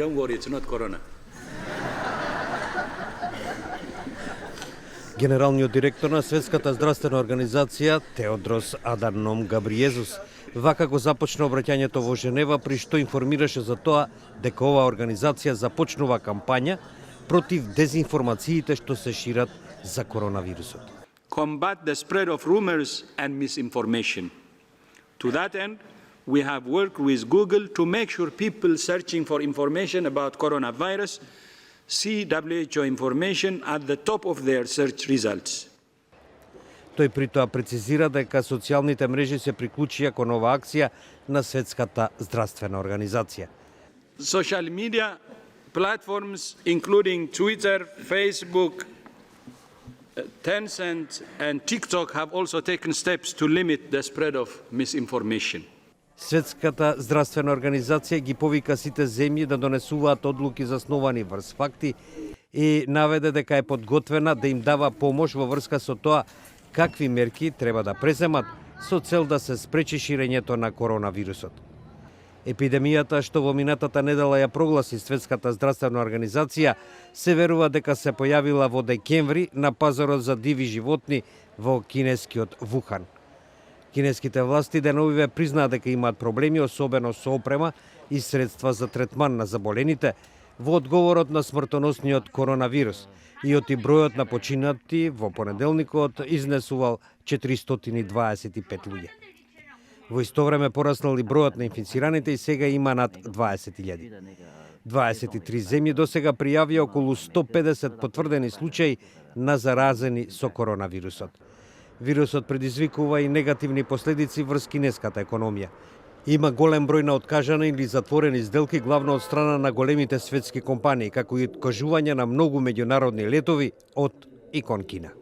don't worry, it's not corona. Генералниот директор на Светската здравствена организација Теодрос Аданом Габриезус вака го започна обраќањето во Женева, при што информираше за тоа дека оваа организација започнува кампања против дезинформациите што се шират за коронавирусот. Combat the spread of rumors and misinformation. To that end, we have worked with Google to make sure people searching for information about coronavirus see WHO information at the top of their search results. Тој при тоа прецизира дека социјалните мрежи се приклучија кон оваа акција на Светската здравствена организација. Social media platforms including Twitter, Facebook, Tencent and TikTok have also taken steps to limit the spread of misinformation. Светската здравствена организација ги повика сите земји да донесуваат одлуки засновани врз факти и наведе дека е подготвена да им дава помош во врска со тоа какви мерки треба да преземат со цел да се спречи ширењето на коронавирусот. Епидемијата што во минатата недела ја прогласи Светската здравствена организација се верува дека се појавила во декември на пазарот за диви животни во кинескиот Вухан. Кинеските власти деновиве признаа дека имаат проблеми, особено со опрема и средства за третман на заболените, во одговорот на смртоносниот коронавирус, и оти бројот на починати во понеделникот изнесувал 425 луѓе. Во исто време пораснал и бројот на инфицираните и сега има над 20.000. 23 земји досега пријавија околу 150 потврдени случаи на заразени со коронавирусот. Вирусот предизвикува и негативни последици врз кинеската економија. Има голем број на откажани или затворени сделки, главно од страна на големите светски компании, како и откажување на многу меѓународни летови од и кон Кина.